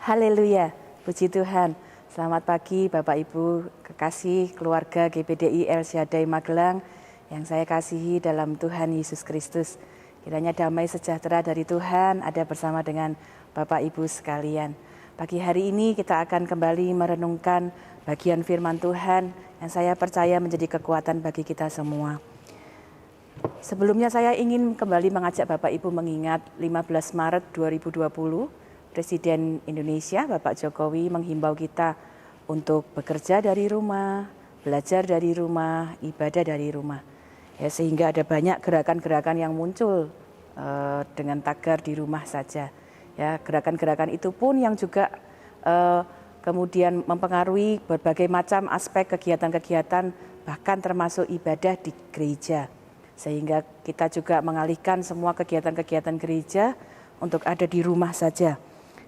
Haleluya, puji Tuhan. Selamat pagi Bapak Ibu, kekasih keluarga GPDI El Shaddai Magelang yang saya kasihi dalam Tuhan Yesus Kristus. Kiranya damai sejahtera dari Tuhan ada bersama dengan Bapak Ibu sekalian. Pagi hari ini kita akan kembali merenungkan bagian firman Tuhan yang saya percaya menjadi kekuatan bagi kita semua. Sebelumnya saya ingin kembali mengajak Bapak Ibu mengingat 15 Maret 2020, Presiden Indonesia Bapak Jokowi menghimbau kita untuk bekerja dari rumah, belajar dari rumah, ibadah dari rumah. Ya, sehingga ada banyak gerakan-gerakan yang muncul dengan tagar di rumah saja. Ya, gerakan-gerakan itu pun yang juga kemudian mempengaruhi berbagai macam aspek kegiatan-kegiatan bahkan termasuk ibadah di gereja. Sehingga kita juga mengalihkan semua kegiatan-kegiatan gereja untuk ada di rumah saja.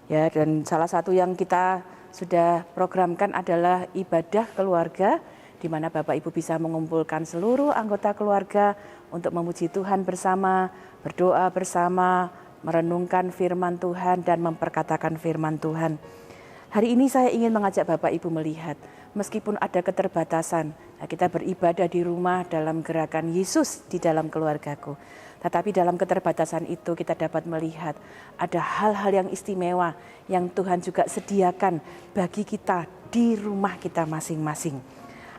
Ya, dan salah satu yang kita sudah programkan adalah ibadah keluarga, di mana Bapak Ibu bisa mengumpulkan seluruh anggota keluarga untuk memuji Tuhan bersama, berdoa bersama, merenungkan firman Tuhan dan memperkatakan firman Tuhan. Hari ini saya ingin mengajak Bapak Ibu melihat, meskipun ada keterbatasan, kita beribadah di rumah dalam gerakan Yesus di dalam keluargaku. Tetapi dalam keterbatasan itu kita dapat melihat ada hal-hal yang istimewa yang Tuhan juga sediakan bagi kita di rumah kita masing-masing.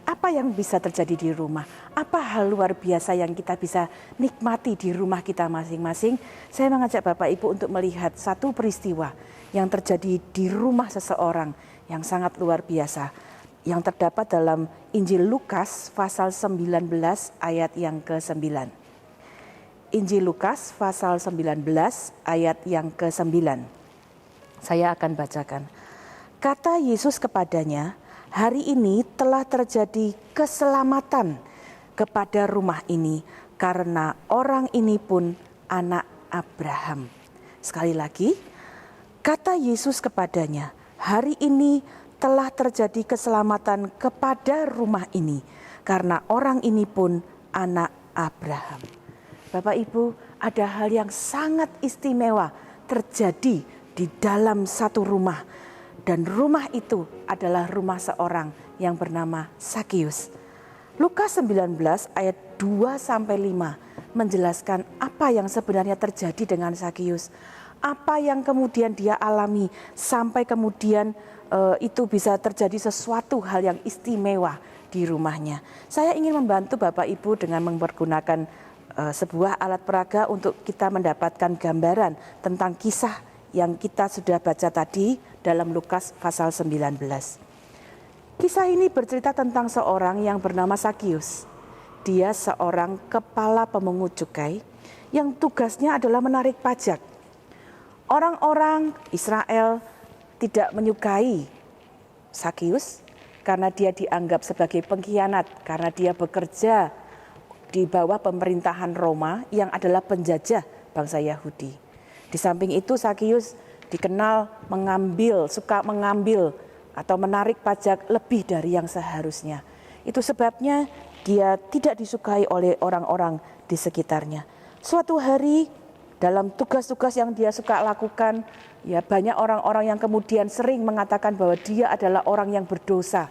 Apa yang bisa terjadi di rumah? Apa hal luar biasa yang kita bisa nikmati di rumah kita masing-masing? Saya mengajak Bapak Ibu untuk melihat satu peristiwa yang terjadi di rumah seseorang yang sangat luar biasa. Yang terdapat dalam Injil Lukas pasal 19 ayat yang ke-9. Injil Lukas pasal 19 ayat yang ke-9. Saya akan bacakan. Kata Yesus kepadanya, hari ini telah terjadi keselamatan kepada rumah ini karena orang ini pun anak Abraham. Sekali lagi, kata Yesus kepadanya, hari ini telah terjadi keselamatan kepada rumah ini karena orang ini pun anak Abraham. Bapak Ibu, ada hal yang sangat istimewa terjadi di dalam satu rumah. Dan rumah itu adalah rumah seorang yang bernama Zakius. Lukas 19 ayat 2-5 menjelaskan apa yang sebenarnya terjadi dengan Zakius. Apa yang kemudian dia alami sampai kemudian itu bisa terjadi sesuatu hal yang istimewa di rumahnya. Saya ingin membantu Bapak Ibu dengan mempergunakan sebuah alat peraga untuk kita mendapatkan gambaran tentang kisah yang kita sudah baca tadi dalam Lukas pasal 19. Kisah ini bercerita tentang seorang yang bernama Zakius. Dia seorang kepala pemungut cukai yang tugasnya adalah menarik pajak. Orang-orang Israel tidak menyukai Zakius karena dia dianggap sebagai pengkhianat, karena dia bekerja di bawah pemerintahan Roma yang adalah penjajah bangsa Yahudi. Di samping itu Zakius dikenal suka mengambil atau menarik pajak lebih dari yang seharusnya. Itu sebabnya dia tidak disukai oleh orang-orang di sekitarnya. Suatu hari dalam tugas-tugas yang dia suka lakukan, ya banyak orang-orang yang kemudian sering mengatakan bahwa dia adalah orang yang berdosa.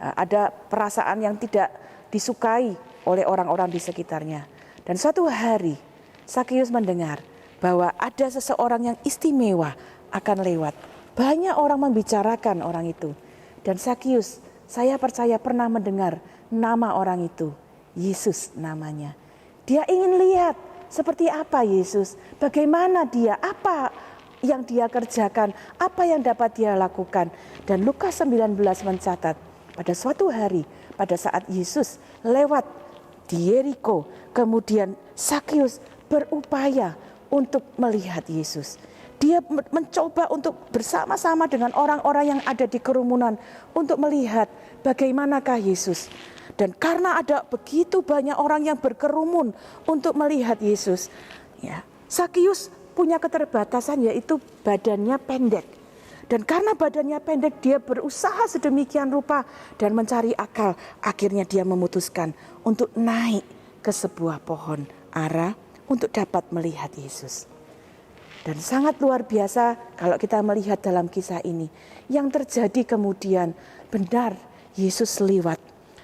Ada perasaan yang tidak disukai oleh orang-orang di sekitarnya. Dan suatu hari Zakius mendengar bahwa ada seseorang yang istimewa akan lewat. Banyak orang membicarakan orang itu. Dan Zakius, saya percaya pernah mendengar nama orang itu. Yesus namanya. Dia ingin lihat seperti apa Yesus, bagaimana dia, apa yang dia kerjakan, apa yang dapat dia lakukan. Dan Lukas 19 mencatat pada suatu hari, pada saat Yesus lewat di Yeriko, kemudian Zakius berupaya untuk melihat Yesus. Dia mencoba untuk bersama-sama dengan orang-orang yang ada di kerumunan untuk melihat bagaimanakah Yesus. Dan karena ada begitu banyak orang yang berkerumun untuk melihat Yesus, ya, Zakius punya keterbatasan yaitu badannya pendek. Dan karena badannya pendek, dia berusaha sedemikian rupa dan mencari akal. Akhirnya dia memutuskan untuk naik ke sebuah pohon ara untuk dapat melihat Yesus. Dan sangat luar biasa kalau kita melihat dalam kisah ini. Yang terjadi kemudian benar Yesus lewat.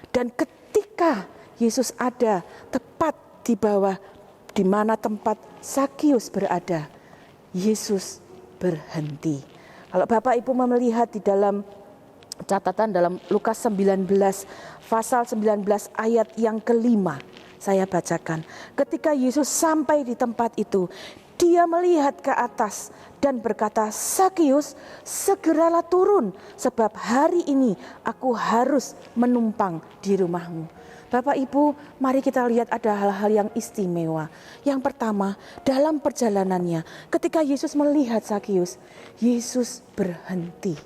Dan ketika Yesus ada tepat di bawah di mana tempat Zakius berada, Yesus berhenti. Kalau Bapak Ibu melihat di dalam catatan dalam Lukas 19 pasal 19 ayat yang kelima, saya bacakan. Ketika Yesus sampai di tempat itu, dia melihat ke atas dan berkata, "Zakius, segeralah turun, sebab hari ini aku harus menumpang di rumahmu." Bapak Ibu, mari kita lihat ada hal-hal yang istimewa. Yang pertama, dalam perjalanannya, ketika Yesus melihat Zakius, Yesus berhenti.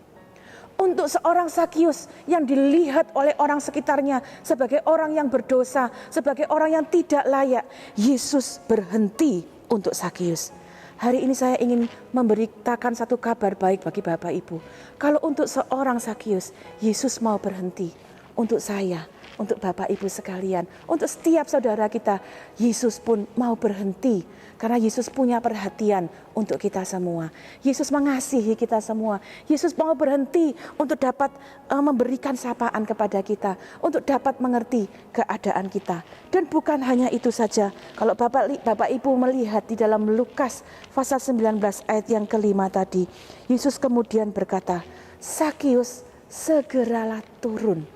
Untuk seorang Zakius yang dilihat oleh orang sekitarnya sebagai orang yang berdosa, sebagai orang yang tidak layak, Yesus berhenti untuk Zakius. Hari ini saya ingin memberitakan satu kabar baik bagi Bapak Ibu. Kalau untuk seorang Zakius, Yesus mau berhenti. Untuk saya, untuk Bapak Ibu sekalian, untuk setiap saudara kita, Yesus pun mau berhenti. Karena Yesus punya perhatian untuk kita semua. Yesus mengasihi kita semua. Yesus mau berhenti untuk dapat memberikan sapaan kepada kita. Untuk dapat mengerti keadaan kita. Dan bukan hanya itu saja. Kalau Bapak Ibu melihat di dalam Lukas pasal 19 ayat yang kelima tadi. Yesus kemudian berkata, "Zakius, segeralah turun."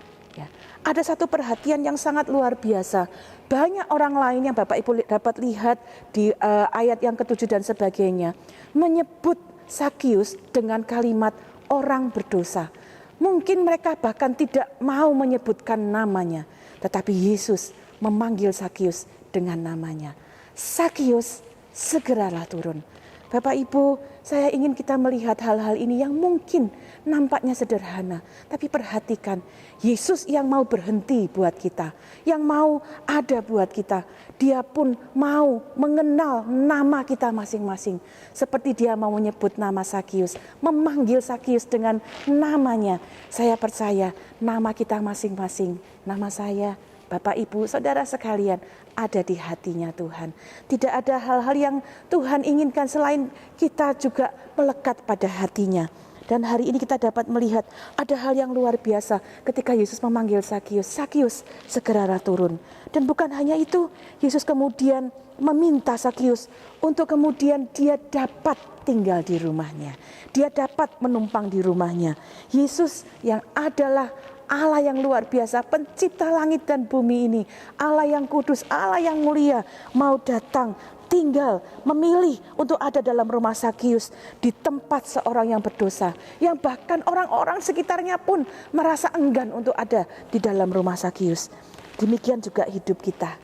Ada satu perhatian yang sangat luar biasa. Banyak orang lain yang Bapak Ibu dapat lihat di ayat yang ke-7 dan sebagainya, menyebut Zakius dengan kalimat orang berdosa. Mungkin mereka bahkan tidak mau menyebutkan namanya, tetapi Yesus memanggil Zakius dengan namanya. "Zakius, segeralah turun." Bapak Ibu, saya ingin kita melihat hal-hal ini yang mungkin nampaknya sederhana. Tapi perhatikan, Yesus yang mau berhenti buat kita, yang mau ada buat kita. Dia pun mau mengenal nama kita masing-masing. Seperti dia mau menyebut nama Zakius, memanggil Zakius dengan namanya. Saya percaya nama kita masing-masing, nama saya, Bapak Ibu, saudara sekalian, ada di hatinya Tuhan. Tidak ada hal-hal yang Tuhan inginkan selain kita juga melekat pada hatinya. Dan hari ini kita dapat melihat ada hal yang luar biasa ketika Yesus memanggil Zakius. "Zakius, segeralah turun." Dan bukan hanya itu, Yesus kemudian meminta Zakius untuk kemudian dia dapat tinggal di rumahnya. Dia dapat menumpang di rumahnya. Yesus yang adalah Allah yang luar biasa, pencipta langit dan bumi ini, Allah yang kudus, Allah yang mulia, mau datang, tinggal, memilih untuk ada dalam rumah Zakius, di tempat seorang yang berdosa, yang bahkan orang-orang sekitarnya pun merasa enggan untuk ada di dalam rumah Zakius. Demikian juga hidup kita.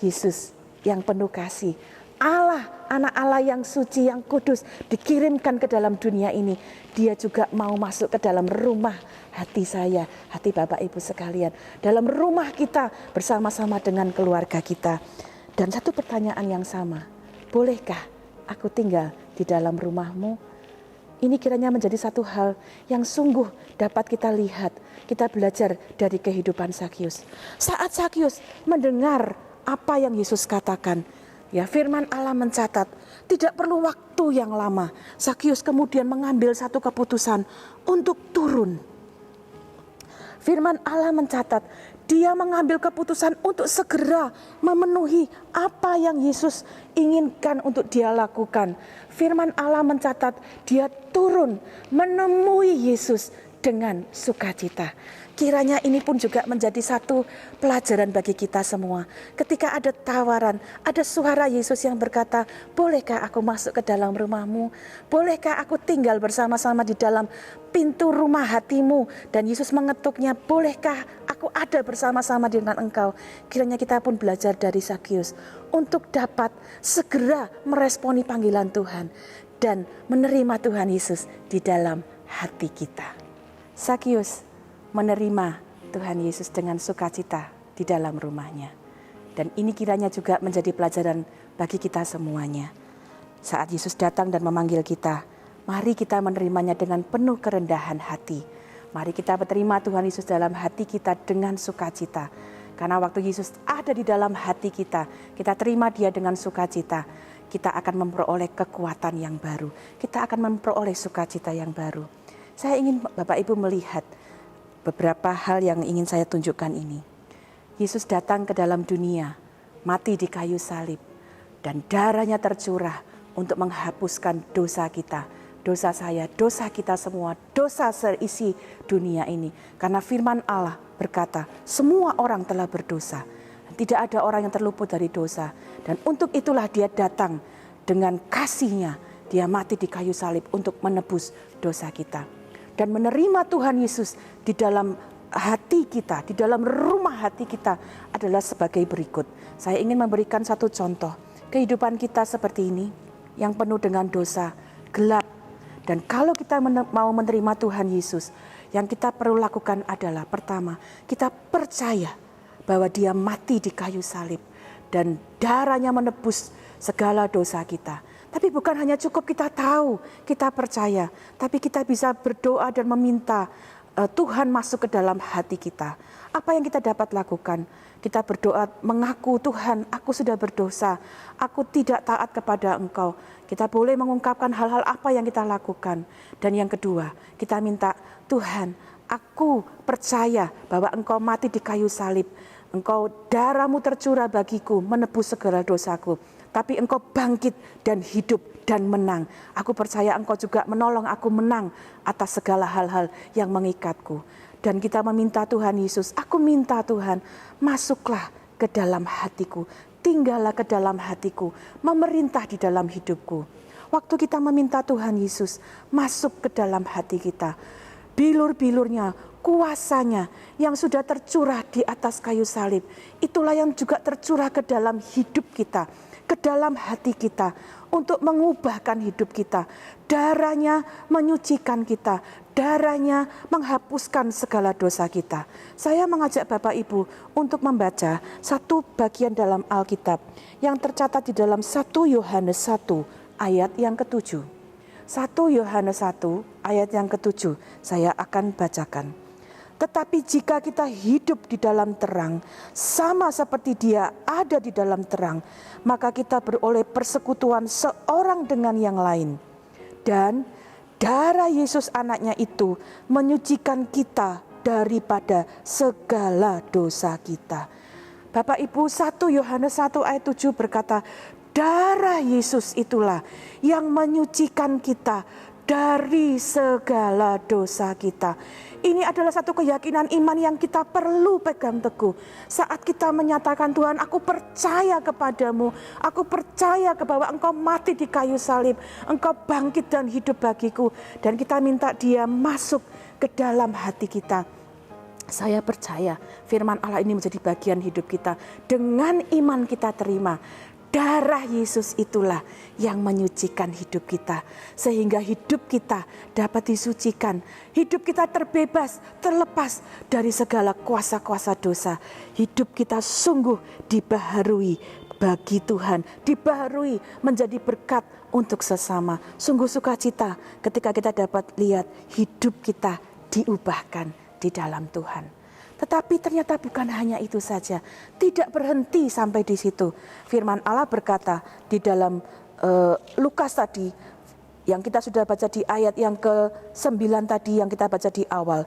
Yesus yang penuh kasih, Allah, anak Allah yang suci, yang kudus, dikirimkan ke dalam dunia ini. Dia juga mau masuk ke dalam rumah hati saya, hati Bapak Ibu sekalian. Dalam rumah kita bersama-sama dengan keluarga kita. Dan satu pertanyaan yang sama, bolehkah aku tinggal di dalam rumahmu? Ini kiranya menjadi satu hal yang sungguh dapat kita lihat, kita belajar dari kehidupan Zakius. Saat Zakius mendengar apa yang Yesus katakan, ya, firman Allah mencatat, tidak perlu waktu yang lama, Zakius kemudian mengambil satu keputusan untuk turun. Firman Allah mencatat, dia mengambil keputusan untuk segera memenuhi apa yang Yesus inginkan untuk dia lakukan. Firman Allah mencatat, dia turun menemui Yesus dengan sukacita. Kiranya ini pun juga menjadi satu pelajaran bagi kita semua. Ketika ada tawaran, ada suara Yesus yang berkata, bolehkah aku masuk ke dalam rumahmu? Bolehkah aku tinggal bersama-sama di dalam pintu rumah hatimu? Dan Yesus mengetuknya, bolehkah aku ada bersama-sama dengan engkau? Kiranya kita pun belajar dari Zakius untuk dapat segera meresponi panggilan Tuhan dan menerima Tuhan Yesus di dalam hati kita. Zakius menerima Tuhan Yesus dengan sukacita di dalam rumahnya. Dan ini kiranya juga menjadi pelajaran bagi kita semuanya. Saat Yesus datang dan memanggil kita, mari kita menerimanya dengan penuh kerendahan hati. Mari kita menerima Tuhan Yesus dalam hati kita dengan sukacita. Karena waktu Yesus ada di dalam hati kita, kita terima dia dengan sukacita. kita akan memperoleh kekuatan yang baru. Kita akan memperoleh sukacita yang baru. Saya ingin Bapak Ibu melihat beberapa hal yang ingin saya tunjukkan ini. Yesus datang ke dalam dunia, mati di kayu salib, dan darahnya tercurah untuk menghapuskan dosa kita. Dosa saya, dosa kita semua, dosa seisi dunia ini. Karena firman Allah berkata, semua orang telah berdosa. Tidak ada orang yang terluput dari dosa. Dan untuk itulah dia datang dengan kasih-Nya. Dia mati di kayu salib untuk menebus dosa kita. Dan menerima Tuhan Yesus di dalam hati kita, di dalam rumah hati kita adalah sebagai berikut. Saya ingin memberikan satu contoh. Kehidupan kita seperti ini, yang penuh dengan dosa, gelap. Dan kalau kita mau menerima Tuhan Yesus, yang kita perlu lakukan adalah pertama, kita percaya bahwa dia mati di kayu salib dan darahnya menebus segala dosa kita. Tapi bukan hanya cukup kita tahu, kita percaya, tapi kita bisa berdoa dan meminta Tuhan masuk ke dalam hati kita. Apa yang kita dapat lakukan? Kita berdoa mengaku, Tuhan, aku sudah berdosa, aku tidak taat kepada Engkau. Kita boleh mengungkapkan hal-hal apa yang kita lakukan. Dan yang kedua, kita minta, Tuhan, aku percaya bahwa Engkau mati di kayu salib. Engkau darahmu tercurah bagiku, menebus segala dosaku. Tapi Engkau bangkit dan hidup dan menang. Aku percaya Engkau juga menolong aku menang atas segala hal-hal yang mengikatku. Dan kita meminta Tuhan Yesus, aku minta Tuhan, masuklah ke dalam hatiku, tinggallah ke dalam hatiku, memerintah di dalam hidupku. Waktu kita meminta Tuhan Yesus masuk ke dalam hati kita, bilur-bilurnya, kuasanya yang sudah tercurah di atas kayu salib, itulah yang juga tercurah ke dalam hidup kita, ke dalam hati kita, untuk mengubahkan hidup kita. Darahnya menyucikan kita, darahnya menghapuskan segala dosa kita. Saya mengajak Bapak Ibu untuk membaca satu bagian dalam Alkitab yang tercatat di dalam 1 Yohanes 1 ayat yang ke-7. 1 Yohanes 1 ayat yang ke-7 saya akan bacakan. Tetapi jika kita hidup di dalam terang, sama seperti Dia ada di dalam terang, maka kita beroleh persekutuan seorang dengan yang lain. Dan darah Yesus anaknya itu menyucikan kita daripada segala dosa kita. Bapak Ibu, 1 Yohanes 1 ayat 7 berkata, darah Yesus itulah yang menyucikan kita dari segala dosa kita. Ini adalah satu keyakinan iman yang kita perlu pegang teguh. Saat kita menyatakan, Tuhan, aku percaya kepadamu. Aku percaya bahwa Engkau mati di kayu salib. Engkau bangkit dan hidup bagiku. Dan kita minta Dia masuk ke dalam hati kita. Saya percaya firman Allah ini menjadi bagian hidup kita. Dengan iman kita terima. Darah Yesus itulah yang menyucikan hidup kita. Sehingga hidup kita dapat disucikan. Hidup kita terbebas, terlepas dari segala kuasa-kuasa dosa. Hidup kita sungguh dibaharui bagi Tuhan. Dibaharui menjadi berkat untuk sesama. Sungguh sukacita ketika kita dapat lihat hidup kita diubahkan di dalam Tuhan. Tetapi ternyata bukan hanya itu saja. Tidak berhenti sampai di situ. Firman Allah berkata di dalam Lukas tadi, yang kita sudah baca di ayat yang ke-9 tadi yang kita baca di awal.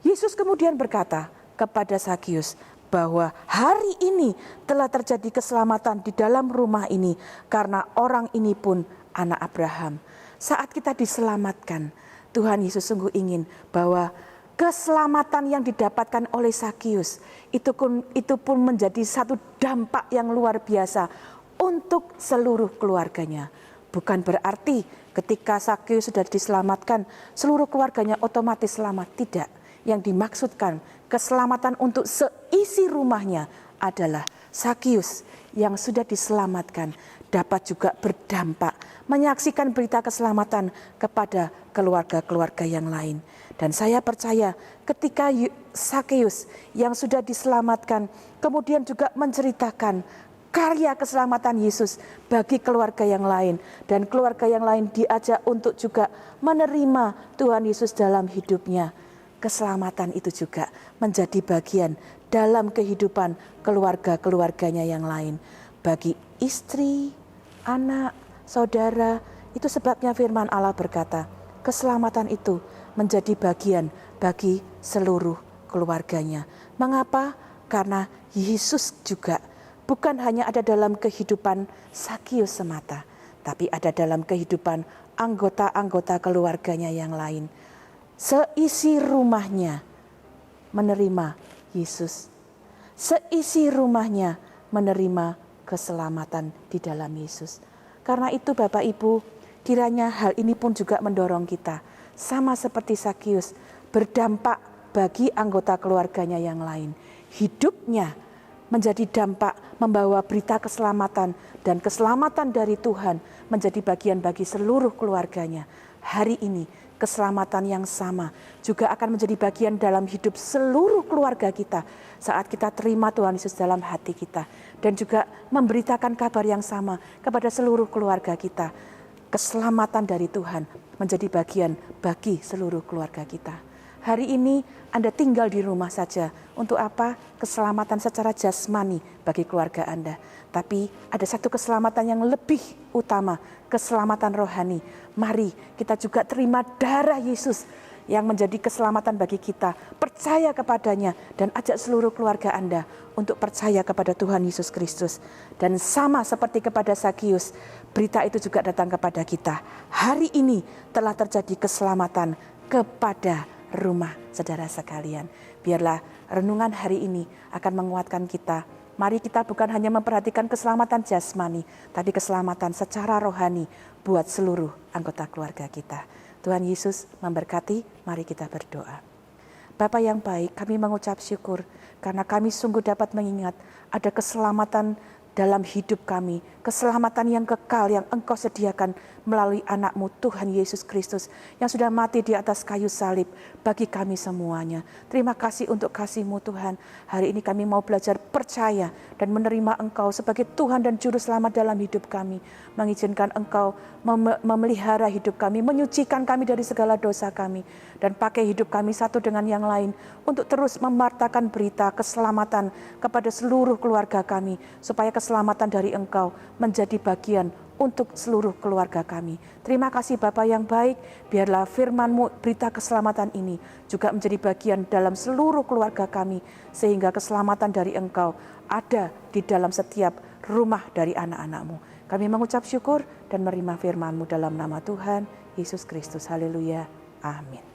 Yesus kemudian berkata kepada Zakius bahwa hari ini telah terjadi keselamatan di dalam rumah ini karena orang ini pun anak Abraham. Saat kita diselamatkan, Tuhan Yesus sungguh ingin bahwa keselamatan yang didapatkan oleh Zakius itu pun menjadi satu dampak yang luar biasa untuk seluruh keluarganya. Bukan berarti ketika Zakius sudah diselamatkan seluruh keluarganya otomatis selamat, tidak. Yang dimaksudkan keselamatan untuk seisi rumahnya adalah Zakius yang sudah diselamatkan dapat juga berdampak menyaksikan berita keselamatan kepada keluarga-keluarga yang lain. Dan saya percaya ketika Zakius yang sudah diselamatkan kemudian juga menceritakan karya keselamatan Yesus bagi keluarga yang lain. Dan keluarga yang lain diajak untuk juga menerima Tuhan Yesus dalam hidupnya. Keselamatan itu juga menjadi bagian dalam kehidupan keluarga-keluarganya yang lain. Bagi istri, anak, saudara. Itu sebabnya firman Allah berkata, keselamatan itu menjadi bagian bagi seluruh keluarganya. Mengapa? Karena Yesus juga bukan hanya ada dalam kehidupan Sakius semata, tapi ada dalam kehidupan anggota-anggota keluarganya yang lain. Seisi rumahnya menerima Yesus. Seisi rumahnya menerima keselamatan di dalam Yesus. Karena itu Bapak Ibu, kiranya hal ini pun juga mendorong kita, sama seperti Sakius, berdampak bagi anggota keluarganya yang lain. Hidupnya menjadi dampak membawa berita keselamatan dan keselamatan dari Tuhan menjadi bagian bagi seluruh keluarganya. Hari ini keselamatan yang sama juga akan menjadi bagian dalam hidup seluruh keluarga kita saat kita terima Tuhan Yesus dalam hati kita dan juga memberitakan kabar yang sama kepada seluruh keluarga kita. Keselamatan dari Tuhan menjadi bagian bagi seluruh keluarga kita. Hari ini Anda tinggal di rumah saja. Untuk apa? Keselamatan secara jasmani bagi keluarga Anda. Tapi ada satu keselamatan yang lebih utama, keselamatan rohani. Mari kita juga terima darah Yesus yang menjadi keselamatan bagi kita. Percaya kepadanya dan ajak seluruh keluarga Anda untuk percaya kepada Tuhan Yesus Kristus. Dan sama seperti kepada Sakius, berita itu juga datang kepada kita. Hari ini telah terjadi keselamatan kepada rumah saudara sekalian. Biarlah renungan hari ini akan menguatkan kita. Mari kita bukan hanya memperhatikan keselamatan jasmani, tapi keselamatan secara rohani buat seluruh anggota keluarga kita. Tuhan Yesus memberkati, mari kita berdoa. Bapa yang baik, kami mengucap syukur karena kami sungguh dapat mengingat ada keselamatan dalam hidup kami, keselamatan yang kekal yang Engkau sediakan melalui anak-Mu Tuhan Yesus Kristus yang sudah mati di atas kayu salib bagi kami semuanya. Terima kasih untuk kasih-Mu Tuhan. Hari ini kami mau belajar percaya dan menerima Engkau sebagai Tuhan dan Juru Selamat dalam hidup kami. Mengizinkan Engkau memelihara hidup kami, menyucikan kami dari segala dosa kami, dan pakai hidup kami satu dengan yang lain untuk terus memartakan berita keselamatan kepada seluruh keluarga kami, supaya keselamatan dari Engkau menjadi bagian untuk seluruh keluarga kami. Terima kasih Bapa yang baik, biarlah firman-Mu berita keselamatan ini juga menjadi bagian dalam seluruh keluarga kami, sehingga keselamatan dari Engkau ada di dalam setiap rumah dari anak-anak-Mu. Kami mengucap syukur dan menerima firman-Mu dalam nama Tuhan Yesus Kristus. Haleluya. Amin.